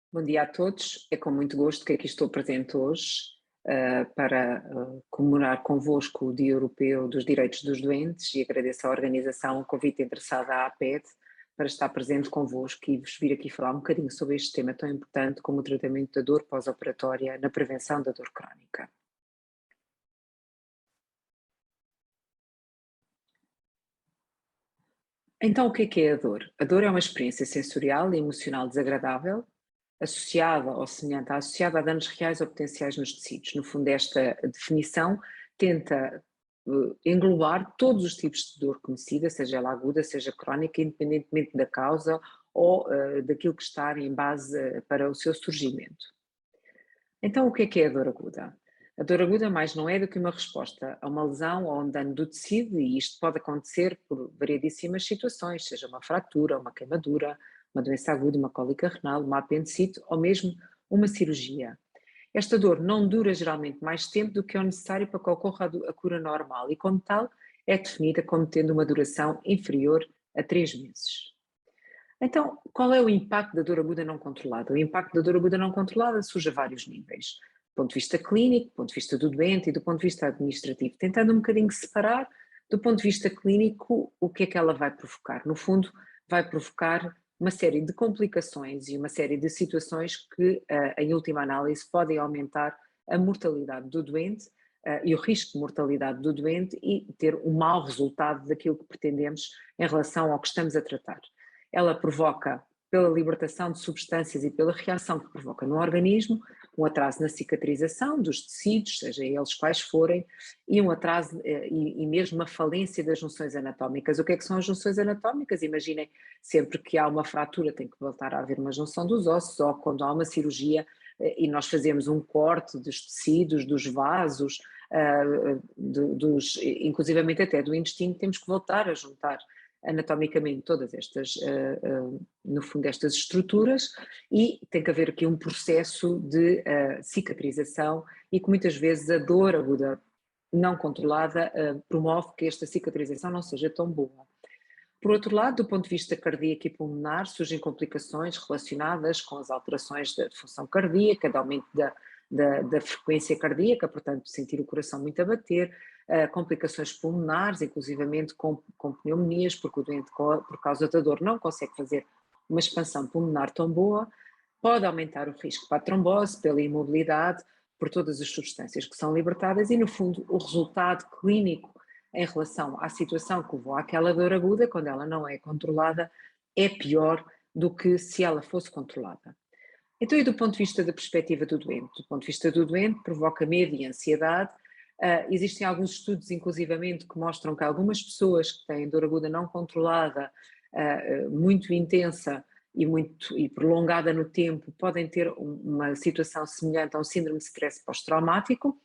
Bom dia a todos. É com muito gosto que aqui estou presente hoje para comemorar convosco o Dia Europeu dos Direitos dos Doentes e agradeço à organização o convite interessado à APED para estar presente convosco e vos vir aqui falar um bocadinho sobre este tema tão importante como o tratamento da dor pós-operatória na prevenção da dor crónica. Então, o que é a dor? A dor é uma experiência sensorial e emocional desagradável associada ou semelhante associada a danos reais ou potenciais nos tecidos. No fundo, esta definição tenta englobar todos os tipos de dor conhecida, seja ela aguda, seja crónica, independentemente da causa ou daquilo que está em base para o seu surgimento. Então, o que é a dor aguda? A dor aguda mais não é do que uma resposta a uma lesão ou a um dano do tecido, e isto pode acontecer por variedíssimas situações, seja uma fratura, uma queimadura, uma doença aguda, uma cólica renal, uma apendicite ou mesmo uma cirurgia. Esta dor não dura geralmente mais tempo do que é o necessário para que ocorra a cura normal e, como tal, é definida como tendo uma duração inferior a 3 meses. Então, qual é o impacto da dor aguda não controlada? O impacto da dor aguda não controlada surge a vários níveis, do ponto de vista clínico, do ponto de vista do doente e do ponto de vista administrativo, tentando um bocadinho separar, do ponto de vista clínico, o que é que ela vai provocar. No fundo, vai provocar uma série de complicações e uma série de situações que, em última análise, podem aumentar a mortalidade do doente e o risco de mortalidade do doente e ter um mau resultado daquilo que pretendemos em relação ao que estamos a tratar. Ela provoca, pela libertação de substâncias e pela reação que provoca no organismo, um atraso na cicatrização dos tecidos, seja eles quais forem, e um atraso e mesmo uma falência das junções anatómicas. O que é que são as junções anatómicas? Imaginem, sempre que há uma fratura tem que voltar a haver uma junção dos ossos, ou quando há uma cirurgia e nós fazemos um corte dos tecidos, dos vasos, inclusivamente até do intestino, temos que voltar a juntar anatomicamente todas estas, no fundo, estas estruturas, e tem que haver aqui um processo de cicatrização e que muitas vezes a dor aguda não controlada promove que esta cicatrização não seja tão boa. Por outro lado, do ponto de vista cardíaco e pulmonar, surgem complicações relacionadas com as alterações da função cardíaca, de aumento da frequência cardíaca, portanto, sentir o coração muito a bater, complicações pulmonares, inclusivamente com pneumonias, porque o doente, por causa da dor, não consegue fazer uma expansão pulmonar tão boa, pode aumentar o risco para a trombose, pela imobilidade, por todas as substâncias que são libertadas e, no fundo, o resultado clínico em relação à situação que levou àquela dor aguda, quando ela não é controlada, é pior do que se ela fosse controlada. Então, e do ponto de vista da perspectiva do doente? Do ponto de vista do doente, provoca medo e ansiedade. Existem alguns estudos, inclusivamente, que mostram que algumas pessoas que têm dor aguda não controlada, muito intensa e prolongada no tempo, podem ter uma situação semelhante a um síndrome de stress pós-traumático,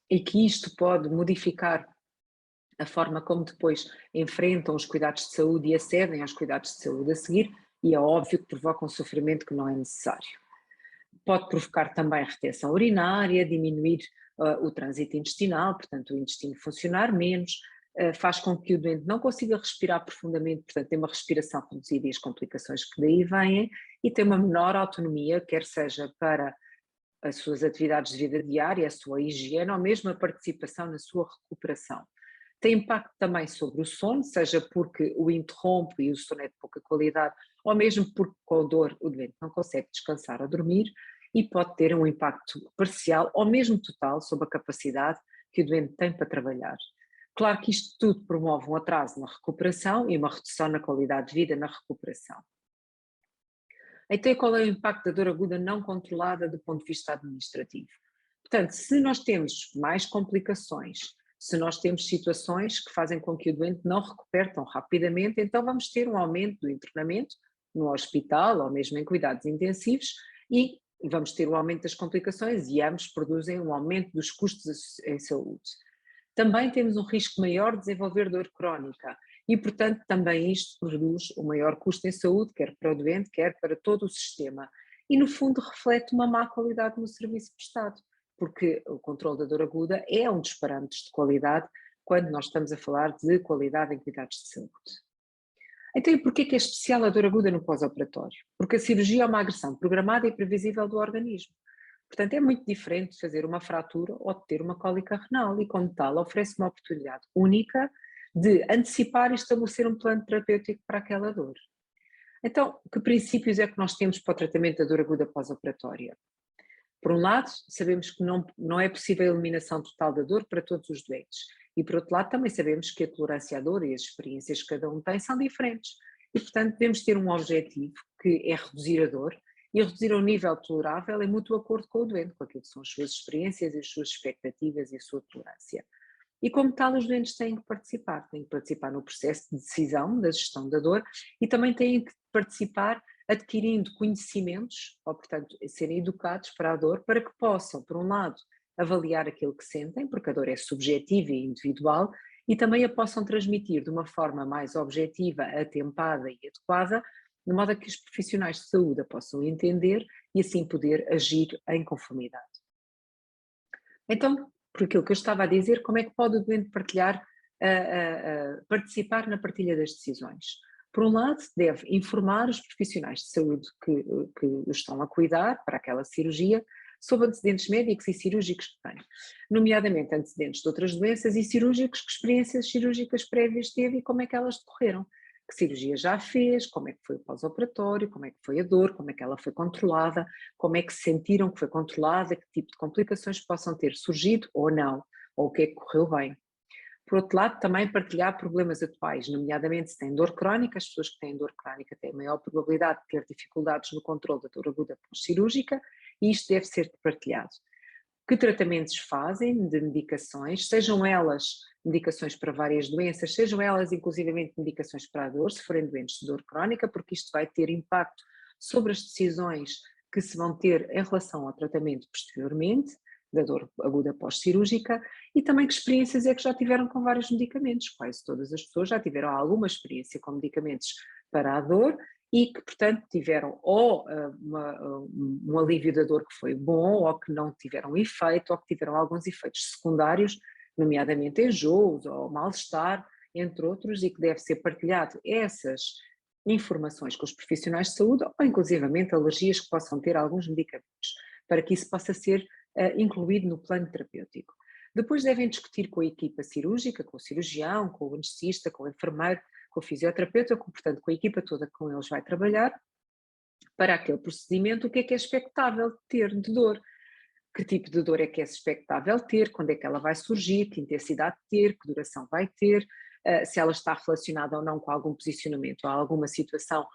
e que isto pode modificar a forma como depois enfrentam os cuidados de saúde e acedem aos cuidados de saúde a seguir, e é óbvio que provoca um sofrimento que não é necessário. Pode provocar também retenção urinária, diminuir o trânsito intestinal, portanto o intestino funcionar menos, faz com que o doente não consiga respirar profundamente, portanto tem uma respiração reduzida e as complicações que daí vêm, e tem uma menor autonomia, quer seja para as suas atividades de vida diária, a sua higiene ou mesmo a participação na sua recuperação. Tem impacto também sobre o sono, seja porque o interrompe e o sono é de pouca qualidade, ou mesmo porque com dor o doente não consegue descansar ou dormir, e pode ter um impacto parcial ou mesmo total sobre a capacidade que o doente tem para trabalhar. Claro que isto tudo promove um atraso na recuperação e uma redução na qualidade de vida na recuperação. Então, qual é o impacto da dor aguda não controlada do ponto de vista administrativo? Portanto, se nós temos mais complicações, se nós temos situações que fazem com que o doente não recupere tão rapidamente, então vamos ter um aumento do internamento no hospital ou mesmo em cuidados intensivos, e vamos ter um aumento das complicações, e ambos produzem um aumento dos custos em saúde. Também temos um risco maior de desenvolver dor crónica e, portanto, também isto produz um maior custo em saúde, quer para o doente, quer para todo o sistema. E, no fundo, reflete uma má qualidade no serviço prestado, porque o controle da dor aguda é um dos parâmetros de qualidade quando nós estamos a falar de qualidade em cuidados de saúde. Então, e porquê que é especial a dor aguda no pós-operatório? Porque a cirurgia é uma agressão programada e previsível do organismo. Portanto, é muito diferente de fazer uma fratura ou de ter uma cólica renal e, como tal, oferece uma oportunidade única de antecipar e estabelecer um plano terapêutico para aquela dor. Então, que princípios é que nós temos para o tratamento da dor aguda pós-operatória? Por um lado, sabemos que não é possível a eliminação total da dor para todos os doentes. E por outro lado, também sabemos que a tolerância à dor e as experiências que cada um tem são diferentes. E, portanto, devemos ter um objetivo que é reduzir a dor e reduzir ao nível tolerável em mútuo acordo com o doente, com aquilo que são as suas experiências, as suas expectativas e a sua tolerância. E como tal, os doentes têm que participar no processo de decisão da gestão da dor e também têm que participar adquirindo conhecimentos, ou portanto serem educados para a dor, para que possam, por um lado, avaliar aquilo que sentem, porque a dor é subjetiva e individual, e também a possam transmitir de uma forma mais objetiva, atempada e adequada, de modo a que os profissionais de saúde a possam entender e assim poder agir em conformidade. Então, por aquilo que eu estava a dizer, como é que pode o doente participar na partilha das decisões? Por um lado, deve informar os profissionais de saúde que o estão a cuidar para aquela cirurgia sobre antecedentes médicos e cirúrgicos que têm, nomeadamente antecedentes de outras doenças e cirúrgicos, que experiências cirúrgicas prévias teve e como é que elas decorreram, que cirurgia já fez, como é que foi o pós-operatório, como é que foi a dor, como é que ela foi controlada, como é que se sentiram que foi controlada, que tipo de complicações possam ter surgido ou não, ou o que é que correu bem. Por outro lado, também partilhar problemas atuais, nomeadamente se têm dor crónica, as pessoas que têm dor crónica têm maior probabilidade de ter dificuldades no controle da dor aguda pós-cirúrgica e isto deve ser partilhado. Que tratamentos fazem de medicações, sejam elas medicações para várias doenças, sejam elas inclusivamente medicações para a dor, se forem doentes de dor crónica, porque isto vai ter impacto sobre as decisões que se vão ter em relação ao tratamento posteriormente, da dor aguda pós-cirúrgica, e também que experiências é que já tiveram com vários medicamentos. Quase todas as pessoas já tiveram alguma experiência com medicamentos para a dor e que, portanto, tiveram ou um alívio da dor que foi bom, ou que não tiveram efeito, ou que tiveram alguns efeitos secundários, nomeadamente enjoos ou mal-estar, entre outros, e que deve ser partilhado essas informações com os profissionais de saúde, ou inclusivamente alergias que possam ter a alguns medicamentos, para que isso possa ser incluído no plano terapêutico. Depois devem discutir com a equipa cirúrgica, com o cirurgião, com o anestesista, com o enfermeiro, com o fisioterapeuta, portanto com a equipa toda que com eles vai trabalhar, para aquele procedimento o que é expectável ter de dor. Que tipo de dor é que é expectável ter, quando é que ela vai surgir, que intensidade ter, que duração vai ter, se ela está relacionada ou não com algum posicionamento ou alguma situação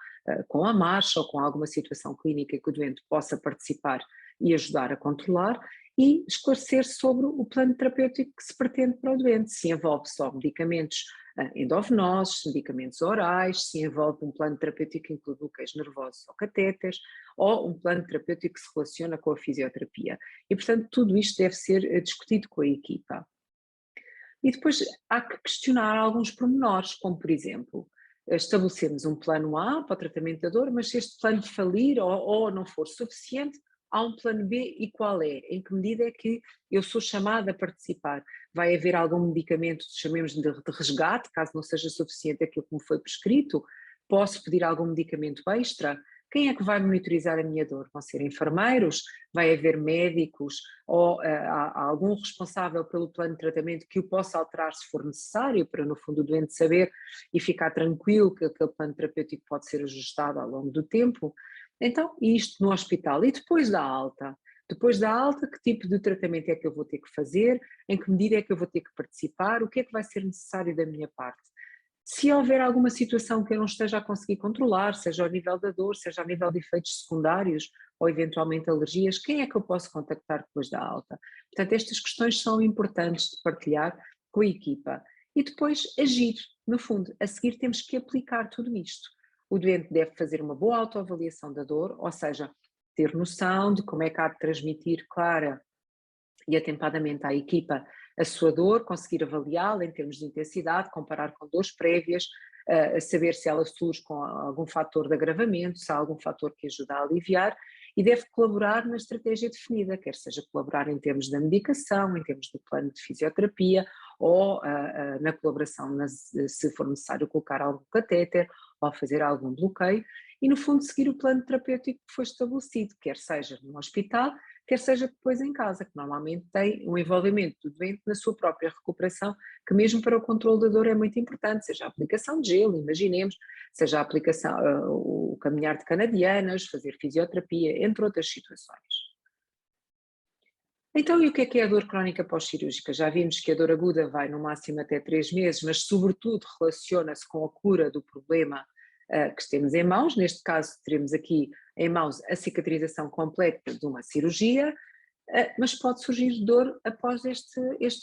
com a marcha ou com alguma situação clínica que o doente possa participar e ajudar a controlar, e esclarecer sobre o plano terapêutico que se pretende para o doente, se envolve só medicamentos endovenosos, medicamentos orais, se envolve um plano terapêutico que inclui bloqueios nervosos ou catéteres, ou um plano terapêutico que se relaciona com a fisioterapia. E, portanto, tudo isto deve ser discutido com a equipa. E depois há que questionar alguns pormenores, como por exemplo, estabelecemos um plano A para o tratamento da dor, mas se este plano falir ou não for suficiente, há um plano B e qual é? Em que medida é que eu sou chamada a participar? Vai haver algum medicamento, chamemos de resgate, caso não seja suficiente aquilo que me foi prescrito? Posso pedir algum medicamento extra? Quem é que vai monitorizar a minha dor? Vão ser enfermeiros? Vai haver médicos? Ou há algum responsável pelo plano de tratamento que o possa alterar se for necessário, para no fundo o doente saber e ficar tranquilo que aquele plano terapêutico pode ser ajustado ao longo do tempo? Então, isto no hospital. E depois da alta? Depois da alta, que tipo de tratamento é que eu vou ter que fazer? Em que medida é que eu vou ter que participar? O que é que vai ser necessário da minha parte? Se houver alguma situação que eu não esteja a conseguir controlar, seja ao nível da dor, seja ao nível de efeitos secundários ou eventualmente alergias, quem é que eu posso contactar depois da alta? Portanto, estas questões são importantes de partilhar com a equipa. E depois agir, no fundo, a seguir temos que aplicar tudo isto. O doente deve fazer uma boa autoavaliação da dor, ou seja, ter noção de como é que há de transmitir clara e atempadamente à equipa a sua dor, conseguir avaliá-la em termos de intensidade, comparar com dores prévias, saber se ela surge com algum fator de agravamento, se há algum fator que ajuda a aliviar, e deve colaborar na estratégia definida, quer seja colaborar em termos da medicação, em termos do plano de fisioterapia, ou na colaboração se for necessário colocar algum catéter, ou a fazer algum bloqueio, e no fundo seguir o plano terapêutico que foi estabelecido, quer seja no hospital, quer seja depois em casa, que normalmente tem um envolvimento do doente na sua própria recuperação, que mesmo para o controle da dor é muito importante, seja a aplicação de gelo, imaginemos, seja a aplicação, o caminhar de canadianas, fazer fisioterapia, entre outras situações. Então, e o que é a dor crónica pós-cirúrgica? Já vimos que a dor aguda vai no máximo até 3 meses, mas sobretudo relaciona-se com a cura do problema que temos em mãos. Neste caso, teremos aqui em mãos a cicatrização completa de uma cirurgia, mas pode surgir dor após este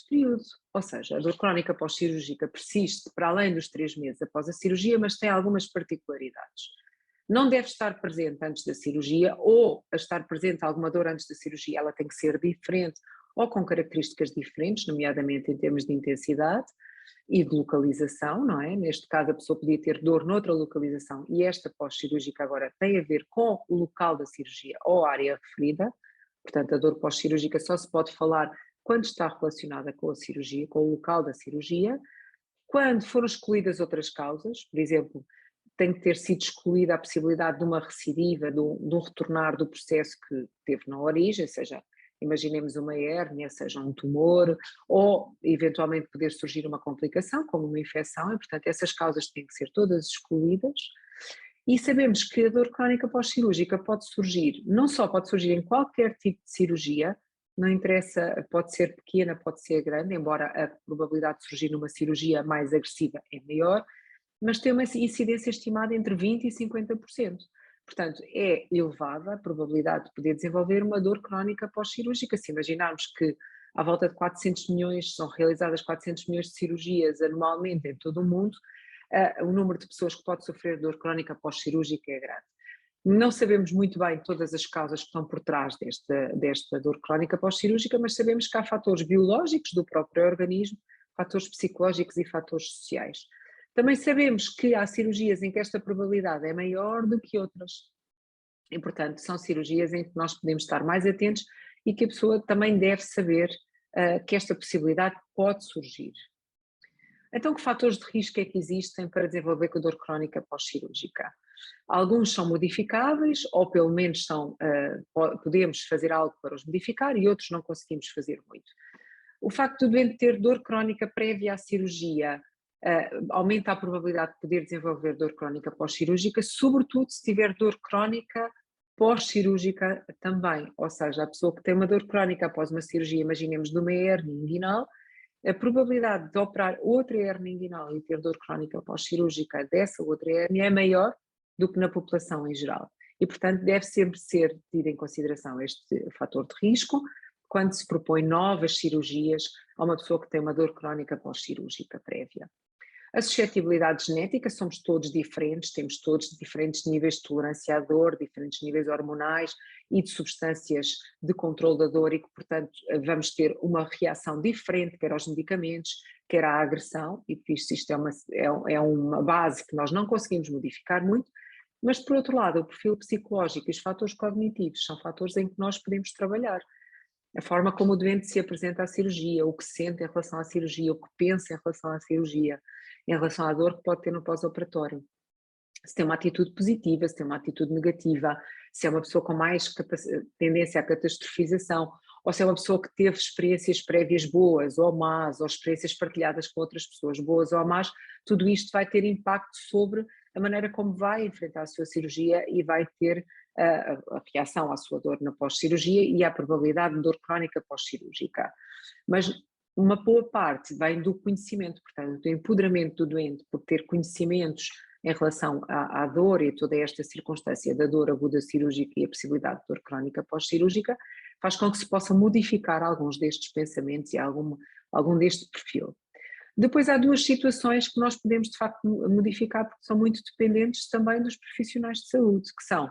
período. Ou seja, a dor crónica pós-cirúrgica persiste para além dos 3 meses após a cirurgia, mas tem algumas particularidades. Não deve estar presente antes da cirurgia, ou a estar presente alguma dor antes da cirurgia, ela tem que ser diferente ou com características diferentes, nomeadamente em termos de intensidade e de localização, não é? Neste caso a pessoa podia ter dor noutra localização e esta pós-cirúrgica agora tem a ver com o local da cirurgia ou a área referida, portanto a dor pós-cirúrgica só se pode falar quando está relacionada com a cirurgia, com o local da cirurgia. Quando foram excluídas outras causas, por exemplo, tem que ter sido excluída a possibilidade de uma recidiva, de um retornar do processo que teve na origem, seja, imaginemos uma hérnia, seja um tumor, ou eventualmente poder surgir uma complicação, como uma infecção, e portanto essas causas têm que ser todas excluídas. E sabemos que a dor crónica pós-cirúrgica pode surgir, não só pode surgir em qualquer tipo de cirurgia, não interessa, pode ser pequena, pode ser grande, embora a probabilidade de surgir numa cirurgia mais agressiva é maior, mas tem uma incidência estimada entre 20% e 50%. Portanto, é elevada a probabilidade de poder desenvolver uma dor crónica pós-cirúrgica. Se imaginarmos que à volta de 400 milhões, são realizadas 400 milhões de cirurgias anualmente em todo o mundo, o número de pessoas que pode sofrer dor crónica pós-cirúrgica é grande. Não sabemos muito bem todas as causas que estão por trás desta dor crónica pós-cirúrgica, mas sabemos que há fatores biológicos do próprio organismo, fatores psicológicos e fatores sociais. Também sabemos que há cirurgias em que esta probabilidade é maior do que outras. E, portanto, são cirurgias em que nós podemos estar mais atentos e que a pessoa também deve saber que esta possibilidade pode surgir. Então, que fatores de risco é que existem para desenvolver a dor crónica pós-cirúrgica? Alguns são modificáveis, ou pelo menos podemos fazer algo para os modificar, e outros não conseguimos fazer muito. O facto do doente ter dor crónica prévia à cirurgia aumenta a probabilidade de poder desenvolver dor crónica pós-cirúrgica, sobretudo se tiver dor crónica pós-cirúrgica também, ou seja, a pessoa que tem uma dor crónica após uma cirurgia, imaginemos de uma hérnia inguinal, a probabilidade de operar outra hérnia inguinal e ter dor crónica pós-cirúrgica dessa outra hérnia é maior do que na população em geral. E, portanto, deve sempre ser tido em consideração este fator de risco quando se propõe novas cirurgias a uma pessoa que tem uma dor crónica pós-cirúrgica prévia. A suscetibilidade genética, somos todos diferentes, temos todos diferentes níveis de tolerância à dor, diferentes níveis hormonais e de substâncias de controle da dor e que, portanto, vamos ter uma reação diferente, quer aos medicamentos, quer à agressão, e por isso isto é uma base que nós não conseguimos modificar muito, mas por outro lado, o perfil psicológico e os fatores cognitivos são fatores em que nós podemos trabalhar. A forma como o doente se apresenta à cirurgia, o que sente em relação à cirurgia, o que pensa em relação à cirurgia, em relação à dor que pode ter no pós-operatório. Se tem uma atitude positiva, se tem uma atitude negativa, se é uma pessoa com mais tendência à catastrofização, ou se é uma pessoa que teve experiências prévias boas ou más, ou experiências partilhadas com outras pessoas boas ou más, tudo isto vai ter impacto sobre a maneira como vai enfrentar a sua cirurgia e vai ter a reação à sua dor na pós-cirurgia e à probabilidade de dor crónica pós-cirúrgica. Mas uma boa parte vem do conhecimento, portanto, do empoderamento do doente por ter conhecimentos em relação à dor e toda esta circunstância da dor aguda cirúrgica e a possibilidade de dor crónica pós-cirúrgica, faz com que se possa modificar alguns destes pensamentos e algum deste perfil. Depois há duas situações que nós podemos de facto modificar porque são muito dependentes também dos profissionais de saúde, que são,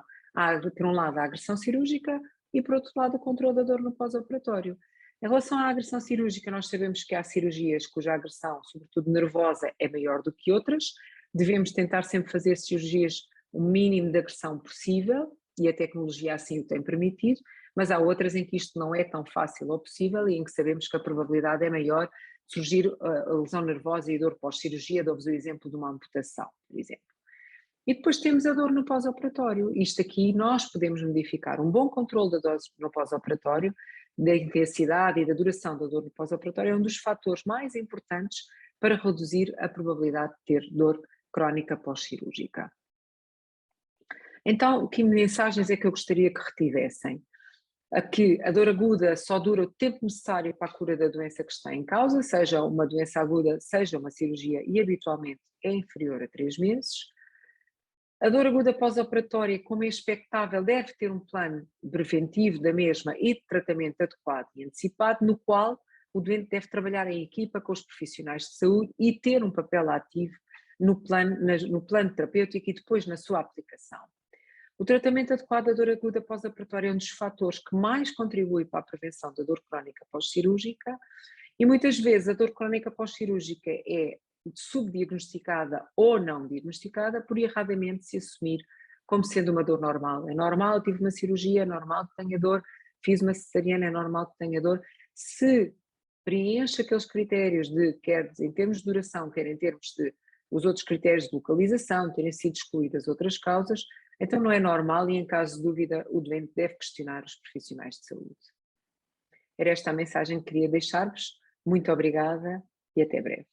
por um lado, a agressão cirúrgica e por outro lado o controle da dor no pós-operatório. Em relação à agressão cirúrgica, nós sabemos que há cirurgias cuja agressão, sobretudo nervosa, é maior do que outras. Devemos tentar sempre fazer cirurgias o mínimo de agressão possível e a tecnologia assim o tem permitido, mas há outras em que isto não é tão fácil ou possível e em que sabemos que a probabilidade é maior de surgir a lesão nervosa e dor pós-cirurgia. Dou-vos o exemplo de uma amputação, por exemplo. E depois temos a dor no pós-operatório. Isto aqui nós podemos modificar. Um bom controle da dose no pós-operatório, da intensidade e da duração da dor no pós-operatório, é um dos fatores mais importantes para reduzir a probabilidade de ter dor crónica pós-cirúrgica. Então, que mensagens é que eu gostaria que retivessem? Que a dor aguda só dura o tempo necessário para a cura da doença que está em causa, seja uma doença aguda, seja uma cirurgia, e habitualmente é inferior a 3 meses. A dor aguda pós-operatória, como é expectável, deve ter um plano preventivo da mesma e de tratamento adequado e antecipado, no qual o doente deve trabalhar em equipa com os profissionais de saúde e ter um papel ativo no plano terapêutico e depois na sua aplicação. O tratamento adequado da dor aguda pós-operatória é um dos fatores que mais contribui para a prevenção da dor crónica pós-cirúrgica e muitas vezes a dor crónica pós-cirúrgica é subdiagnosticada ou não diagnosticada por erradamente se assumir como sendo uma dor normal. É normal, tive uma cirurgia, é normal que tenha dor, fiz uma cesariana, é normal que tenha dor. Se preenche aqueles critérios de, quer em termos de duração, quer em termos de os outros critérios de localização, terem sido excluídas outras causas, então não é normal e em caso de dúvida o doente deve questionar os profissionais de saúde. Era esta a mensagem que queria deixar-vos. Muito obrigada e até breve.